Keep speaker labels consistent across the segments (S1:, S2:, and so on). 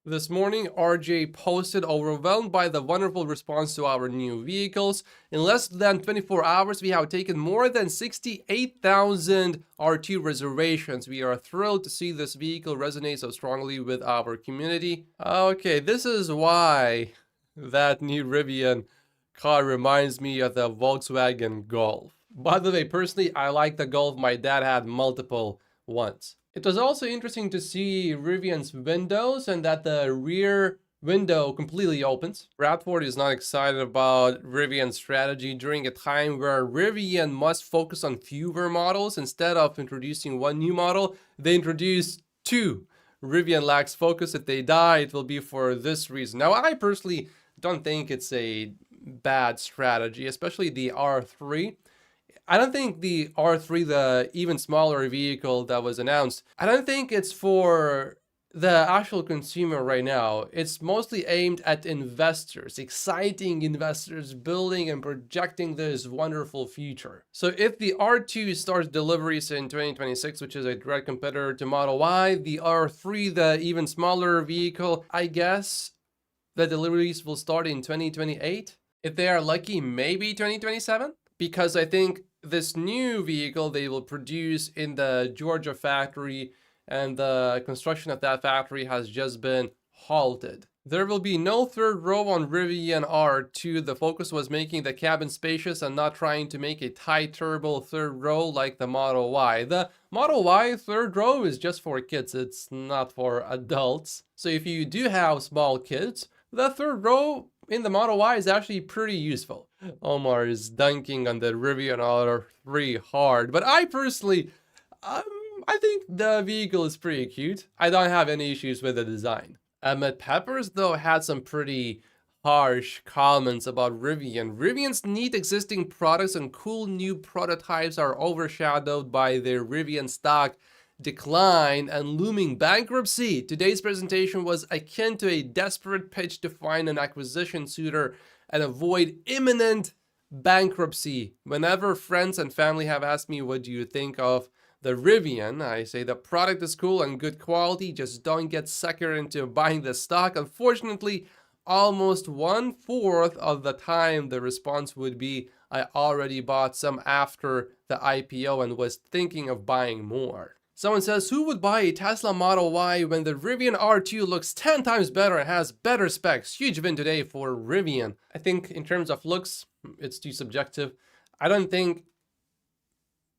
S1: This morning, RJ posted overwhelmed by the wonderful response to our new vehicles. In less than 24 hours, we have taken more than 68,000 R2 reservations. We are thrilled to see this vehicle resonate so strongly with our community. Okay, this is why that new Rivian car reminds me of the Volkswagen Golf. By the way, personally, I like the Golf. My dad had multiple ones. It was also interesting to see Rivian's windows and that the rear window completely opens. Bradford is not excited about Rivian's strategy during a time where Rivian must focus on fewer models. Instead of introducing one new model, they introduced two. Rivian lacks focus. If they die, it will be for this reason. Now, I personally don't think it's a bad strategy, especially the R3. I don't think the R3, the even smaller vehicle that was announced, I don't think it's for the actual consumer right now. It's mostly aimed at investors, exciting investors building and projecting this wonderful future. So if the R2 starts deliveries in 2026, which is a direct competitor to Model Y, the R3, the even smaller vehicle, I guess the deliveries will start in 2028. If they are lucky, maybe 2027. Because I think this new vehicle they will produce in the Georgia factory, and the construction of that factory has just been halted. There will be no third row on Rivian R2. The focus was making the cabin spacious and not trying to make a tight turbo third row like the Model Y. The Model Y third row is just for kids. It's not for adults. So if you do have small kids, the third row in the Model Y is actually pretty useful. Omar is dunking on the Rivian R3 hard, but I personally, I think the vehicle is pretty cute. I don't have any issues with the design. Emmett Peppers, though, had some pretty harsh comments about Rivian. Rivian's neat existing products and cool new prototypes are overshadowed by their Rivian stock decline and looming bankruptcy. Today's presentation was akin to a desperate pitch to find an acquisition suitor and avoid imminent bankruptcy. Whenever friends and family have asked me, what do you think of the Rivian? I say the product is cool and good quality, just don't get suckered into buying the stock. Unfortunately, almost 1/4 of the time the response would be, I already bought some after the IPO and was thinking of buying more. Someone says, who would buy a Tesla Model Y when the Rivian R2 looks 10 times better and has better specs? Huge win today for Rivian. I think in terms of looks, it's too subjective. I don't think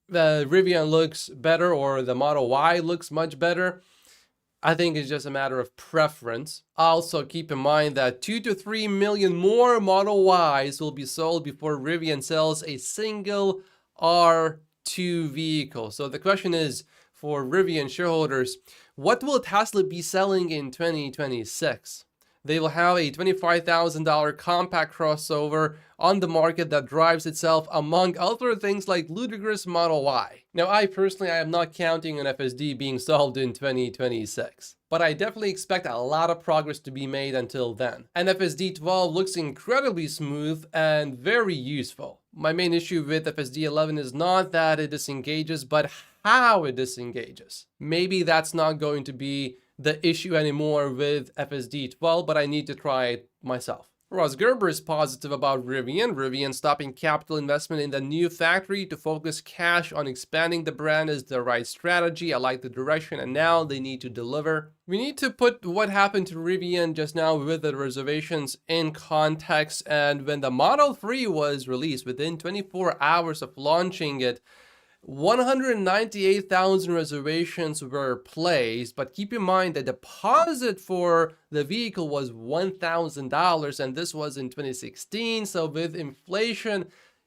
S1: the Rivian looks better or the Model Y looks much better. I think it's just a matter of preference. Also, keep in mind that 2 to 3 million more Model Ys will be sold before Rivian sells a single R2 vehicle. So the question is, for Rivian shareholders, what will Tesla be selling in 2026? They will have a $25,000 compact crossover on the market that drives itself, among other things, like ludicrous Model Y. Now, I am not counting on FSD being solved in 2026, but I definitely expect a lot of progress to be made until then. And FSD 12 looks incredibly smooth and very useful. My main issue with FSD 11 is not that it disengages, but how it disengages. Maybe that's not going to be the issue anymore with FSD 12, but I need to try it myself. Ross Gerber is positive about Rivian. Rivian stopping capital investment in the new factory to focus cash on expanding the brand is the right strategy. I like the direction, and now they need to deliver. We need to put what happened to Rivian just now with the reservations in context. And when the Model 3 was released, within 24 hours of launching it, 198,000 reservations were placed, but keep in mind the deposit for the vehicle was $1,000, and this was in 2016. So with inflation,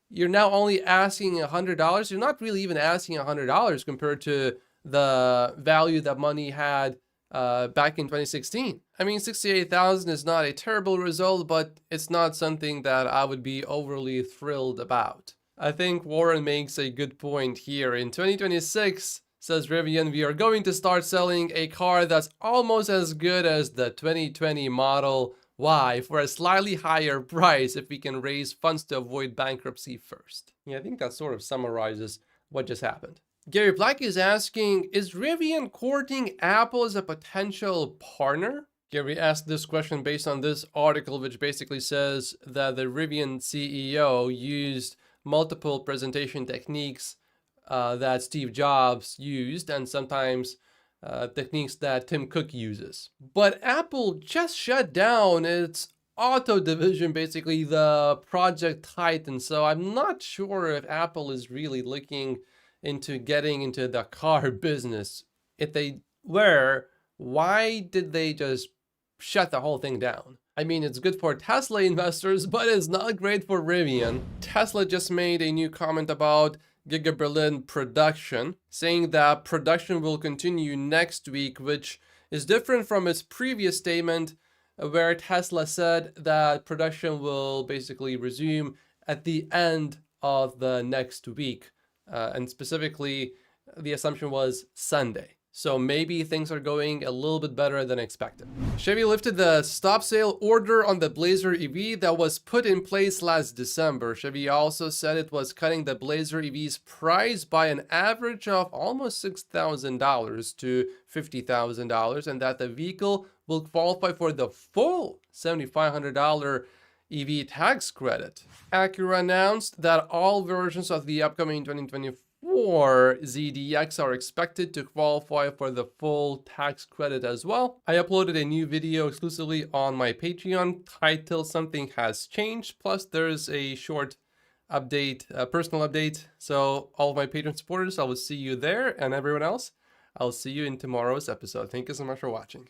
S1: you're now only asking $100. You're not really even asking $100 compared to the value that money had back in 2016. I mean, 68,000 is not a terrible result, but it's not something that I would be overly thrilled about. I think Warren makes a good point here. In 2026, says Rivian, we are going to start selling a car that's almost as good as the 2020 Model Y for a slightly higher price if we can raise funds to avoid bankruptcy first. Yeah, I think that sort of summarizes what just happened. Gary Black is asking, is Rivian courting Apple as a potential partner? Gary asked this question based on this article, which basically says that the Rivian CEO used multiple presentation techniques that Steve Jobs used, and sometimes techniques that Tim Cook uses. But Apple just shut down its auto division, basically the Project Titan. So I'm not sure if Apple is really looking into getting into the car business. If they were, why did they just shut the whole thing down? I mean, it's good for Tesla investors, but it's not great for Rivian. Tesla just made a new comment about Giga Berlin production, saying that production will continue next week, which is different from its previous statement where Tesla said that production will basically resume at the end of the next week. And specifically, the assumption was Sunday. So maybe things are going a little bit better than expected. Chevy lifted the stop sale order on the Blazer EV that was put in place last December. Chevy also said it was cutting the Blazer EV's price by an average of almost $6,000 to $50,000, and that the vehicle will qualify for the full $7,500 EV tax credit. Acura announced that all versions of the upcoming 2024 ZDX are expected to qualify for the full tax credit as well. I uploaded a new video exclusively on my Patreon titled "Something Has Changed." Plus, there's a short update, a personal update. So all of my Patreon supporters, I will see you there, and everyone else, I'll see you in tomorrow's episode. Thank you so much for watching.